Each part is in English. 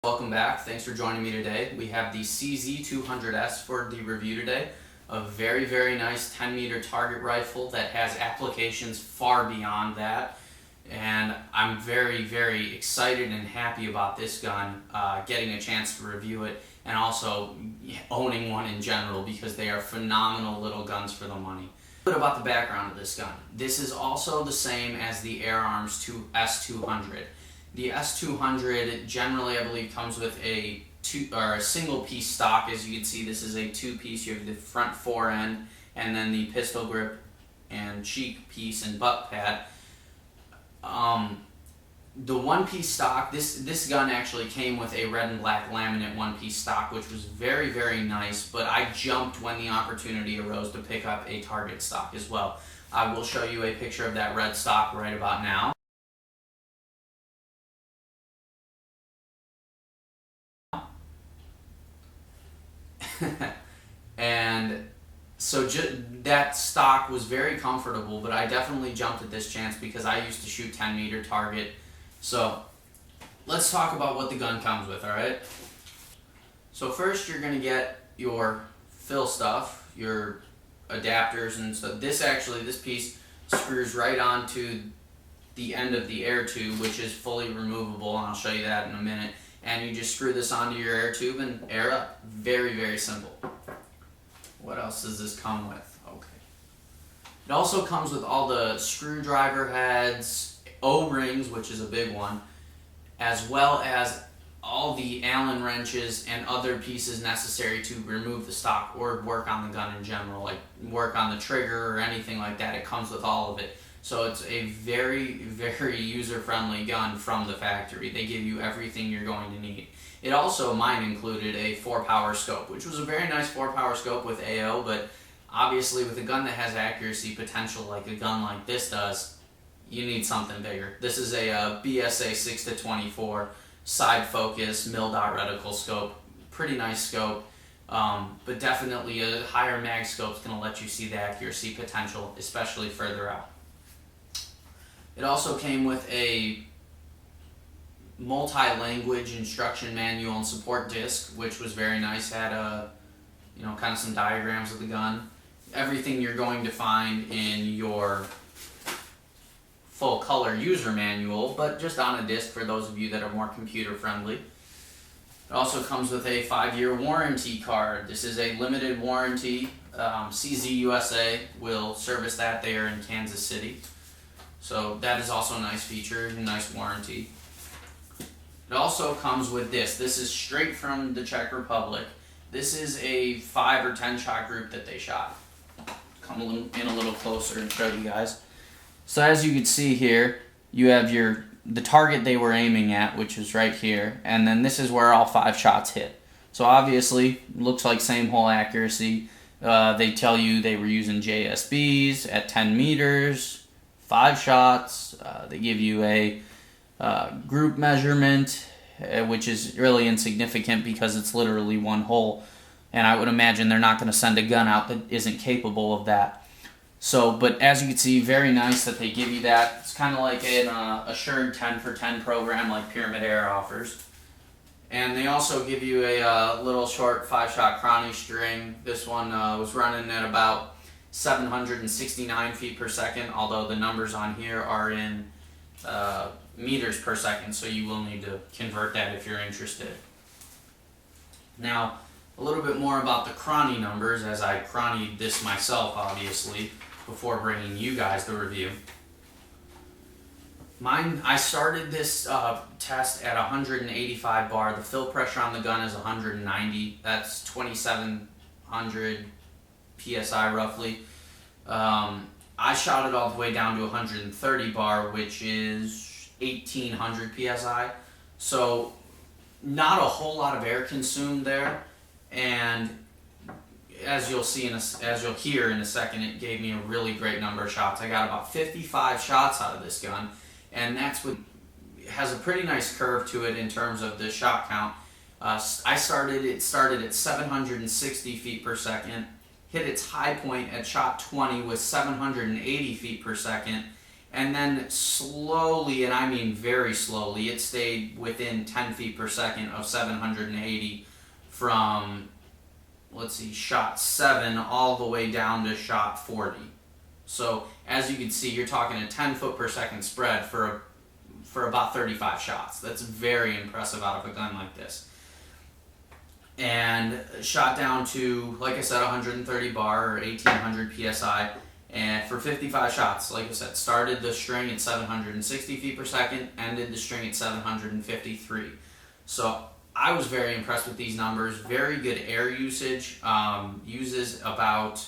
Welcome back. Thanks for joining me today. We have the CZ200S for the review today. A very, very nice 10-meter target rifle that has applications far beyond that. And I'm very, very excited and happy about this gun, getting a chance to review it, and also owning one in general because they are phenomenal little guns for the money. A bit about the background of this gun. This is also the same as the Air Arms S200. The S200 generally, I believe, comes with a single piece stock. As you can see, this is a two-piece. You have the front fore end and then the pistol grip and cheek piece and butt pad. The one-piece stock, this gun actually came with a red and black laminate one-piece stock, which was very, very nice, but I jumped when the opportunity arose to pick up a target stock as well. I will show you a picture of that red stock right about now. And so that stock was very comfortable, but I definitely jumped at this chance because I used to shoot 10-meter target. So let's talk about what the gun comes with, alright? So first you're going to get your fill stuff, your adapters and stuff. This piece screws right onto the end of the air tube, which is fully removable, and I'll show you that in a minute. And you just screw this onto your air tube and air up. Very, very simple. What else does this come with? Okay. It also comes with all the screwdriver heads, O-rings, which is a big one, as well as all the Allen wrenches and other pieces necessary to remove the stock or work on the gun in general, like work on the trigger or anything like that. It comes with all of it. So it's a very, very user-friendly gun from the factory. They give you everything you're going to need. It also, mine included a 4-power scope, which was a very nice 4-power scope with AO, but obviously with a gun that has accuracy potential like a gun like this does, you need something bigger. This is a BSA 6-24 side focus mil-dot reticle scope. Pretty nice scope, but definitely a higher mag scope is going to let you see the accuracy potential, especially further out. It also came with a multi-language instruction manual and support disc, which was very nice. Had kind of some diagrams of the gun. Everything you're going to find in your full color user manual, but just on a disc for those of you that are more computer friendly. It also comes with a 5-year warranty card. This is a limited warranty. CZ USA will service that there in Kansas City. So that is also a nice feature, nice warranty. It also comes with this. This is straight from the Czech Republic. This is a 5 or 10 shot group that they shot. Come in a little closer and show you guys. So as you can see here, you have the target they were aiming at, which is right here, and then this is where all 5 shots hit. So obviously, looks like same hole accuracy. They tell you they were using JSBs at 10 meters. 5 shots. They give you a group measurement, which is really insignificant because it's literally one hole, and I would imagine they're not going to send a gun out that isn't capable of that. So, but as you can see, very nice that they give you that. It's kind of like an assured 10 for 10 program like Pyramid Air offers. And they also give you a little short 5-shot chrony string. This one was running at about 769 feet per second, although the numbers on here are in meters per second, so you will need to convert that if you're interested. Now, a little bit more about the chrony numbers, as I chronied this myself, obviously, before bringing you guys the review. I started this test at 185 bar. The fill pressure on the gun is 190. That's 2,700 PSI roughly. I shot it all the way down to 130 bar, which is 1,800 PSI. So not a whole lot of air consumed there, and as you'll hear in a second, it gave me a really great number of shots. I got about 55 shots out of this gun, and that's what has a pretty nice curve to it in terms of the shot count. It started at 760 feet per second, hit its high point at shot 20 with 780 feet per second, and then slowly, and I mean very slowly, it stayed within 10 feet per second of 780 from, let's see, shot 7 all the way down to shot 40. So as you can see, you're talking a 10 foot per second spread for about 35 shots. That's very impressive out of a gun like this. And shot down to, like I said, 130 bar or 1800 psi, and for 55 shots, like I said, started the string at 760 feet per second, ended the string at 753. So I was very impressed with these numbers. Very good air usage. Uses about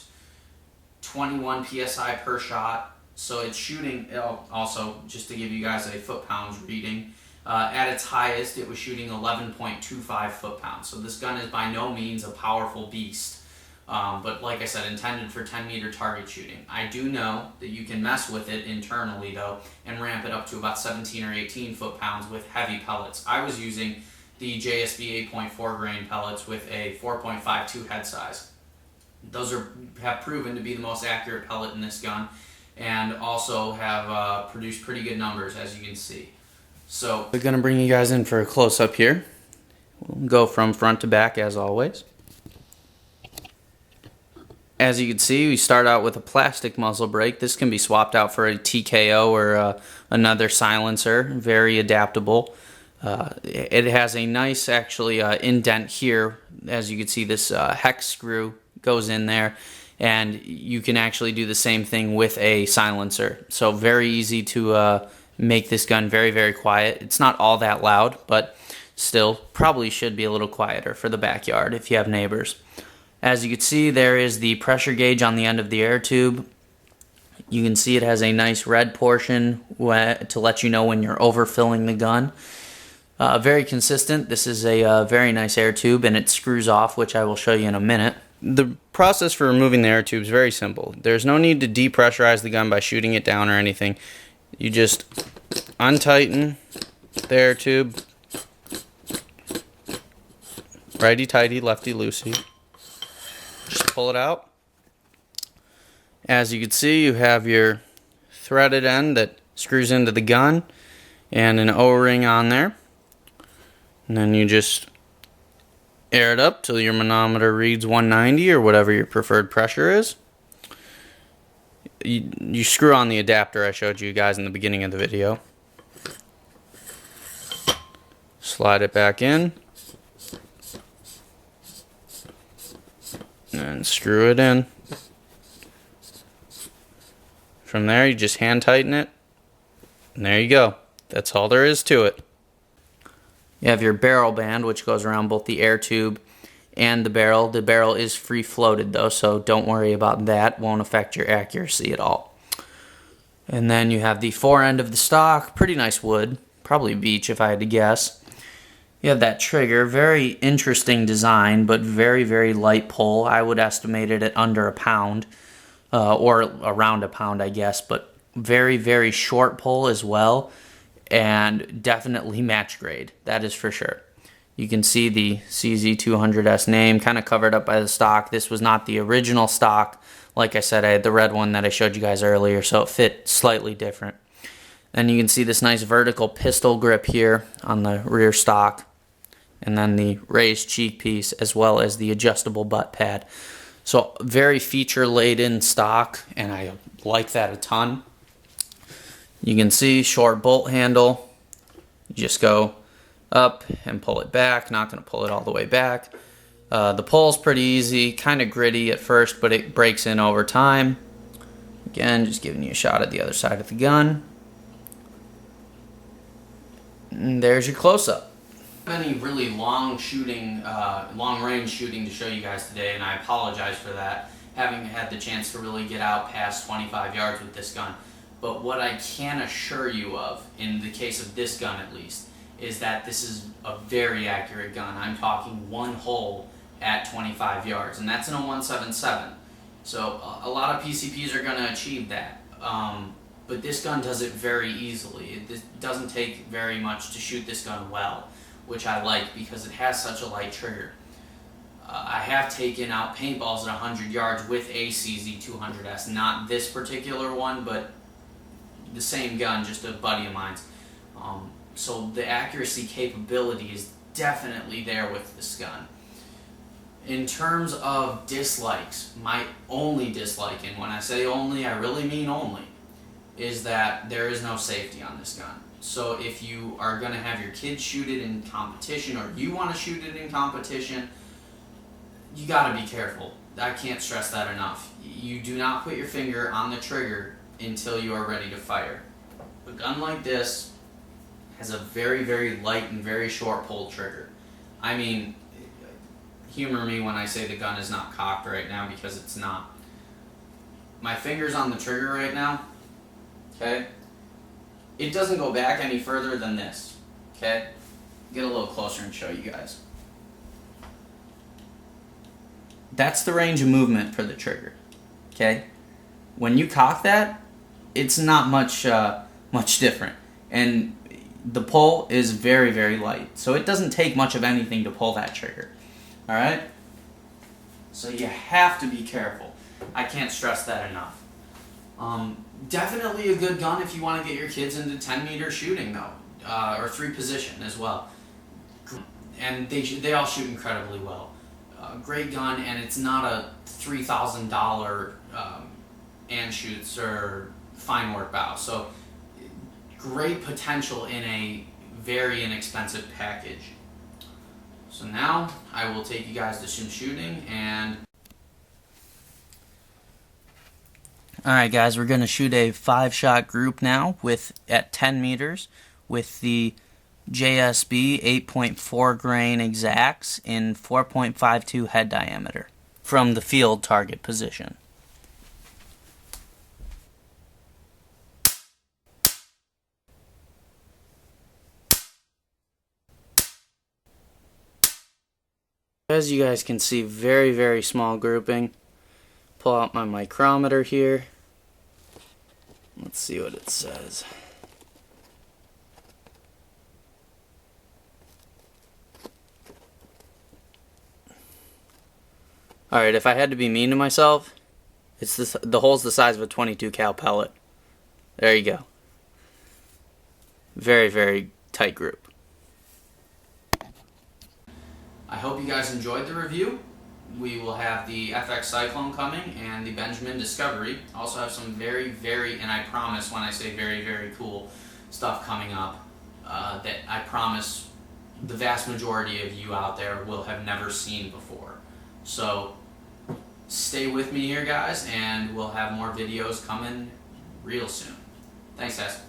21 psi per shot. So it's shooting, also just to give you guys a foot-pounds reading, at its highest it was shooting 11.25 foot-pounds. So this gun is by no means a powerful beast, but like I said, intended for 10-meter target shooting. I do know that you can mess with it internally though and ramp it up to about 17 or 18 foot-pounds with heavy pellets. I was using the JSB 8.4 grain pellets with a 4.52 head size. Those have proven to be the most accurate pellet in this gun, and also have produced pretty good numbers, as you can see. So we're going to bring you guys in for a close-up here. We'll go from front to back as always. As you can see, we start out with a plastic muzzle brake. This can be swapped out for a TKO or another silencer. Very adaptable. It has a nice, actually, indent here. As you can see, this hex screw goes in there, and you can actually do the same thing with a silencer. So very easy to make this gun very, very quiet. It's not all that loud, but still probably should be a little quieter for the backyard if you have neighbors. As you can see, there is the pressure gauge on the end of the air tube. You can see it has a nice red portion to let you know when you're overfilling the gun. Very consistent. This is a very nice air tube, and it screws off, which I will show you in a minute. The process for removing the air tube is very simple. There's no need to depressurize the gun by shooting it down or anything. You just untighten the air tube, righty-tighty, lefty-loosey. Just pull it out. As you can see, you have your threaded end that screws into the gun and an O-ring on there. And then you just air it up till your manometer reads 190 or whatever your preferred pressure is. You screw on the adapter I showed you guys in the beginning of the video. Slide it back in. And screw it in. From there, you just hand tighten it. And there you go. That's all there is to it. You have your barrel band, which goes around both the air tube and the barrel. The barrel is free floated though, so don't worry about that. Won't affect your accuracy at all. And then you have the fore end of the stock. Pretty nice wood. Probably beech if I had to guess. You have that trigger. Very interesting design, but very, very light pull. I would estimate it at under a pound, or around a pound, I guess, but very, very short pull as well. And definitely match grade, that is for sure. You can see the CZ200S name kind of covered up by the stock. This was not the original stock. Like I said, I had the red one that I showed you guys earlier, so it fit slightly different. Then you can see this nice vertical pistol grip here on the rear stock, and then the raised cheek piece as well as the adjustable butt pad. So very feature laden stock, and I like that a ton. You can see short bolt handle. You just go up and pull it back. Not going to pull it all the way back. The pull's pretty easy, kind of gritty at first, but it breaks in over time. Again, just giving you a shot at the other side of the gun. And there's your close-up. Any really long shooting, long-range shooting to show you guys today, and I apologize for that, having had the chance to really get out past 25 yards with this gun. But what I can assure you of, in the case of this gun at least, is that this is a very accurate gun. I'm talking one hole at 25 yards, and that's in a 177. So a lot of PCPs are going to achieve that. But this gun does it very easily. It doesn't take very much to shoot this gun well, which I like because it has such a light trigger. I have taken out paintballs at 100 yards with a CZ200S, not this particular one, but the same gun, just a buddy of mine's. So the accuracy capability is definitely there with this gun. In terms of dislikes, my only dislike, and when I say only, I really mean only, is that there is no safety on this gun. So if you are going to have your kids shoot it in competition, or you want to shoot it in competition, you got to be careful. I can't stress that enough. You do not put your finger on the trigger until you are ready to fire. A gun like this has a very, very light and very short pull trigger. I mean, humor me when I say the gun is not cocked right now, because it's not. My finger's on the trigger right now, okay? It doesn't go back any further than this, okay? Get a little closer and show you guys. That's the range of movement for the trigger, okay? When you cock that, it's not much different. And the pull is very, very light. So it doesn't take much of anything to pull that trigger. Alright? So you have to be careful. I can't stress that enough. Definitely a good gun if you want to get your kids into 10-meter shooting, though. Or 3-position as well. And they all shoot incredibly well. Great gun, and it's not a $3,000 Anschutz or fine work bow. So great potential in a very inexpensive package. So now I will take you guys to some shooting. And alright guys, we're going to shoot a 5-shot group now at 10 meters with the JSB 8.4 grain exacts in 4.52 head diameter from the field target position. As you guys can see, very, very small grouping. Pull out my micrometer here. Let's see what it says. Alright, if I had to be mean to myself, the hole's the size of a 22 cal pellet. There you go. Very, very tight group. I hope you guys enjoyed the review. We will have the FX Cyclone coming and the Benjamin Discovery. Also have some very, very, and I promise when I say very, very cool stuff coming up, that I promise the vast majority of you out there will have never seen before. So stay with me here, guys, and we'll have more videos coming real soon. Thanks, guys.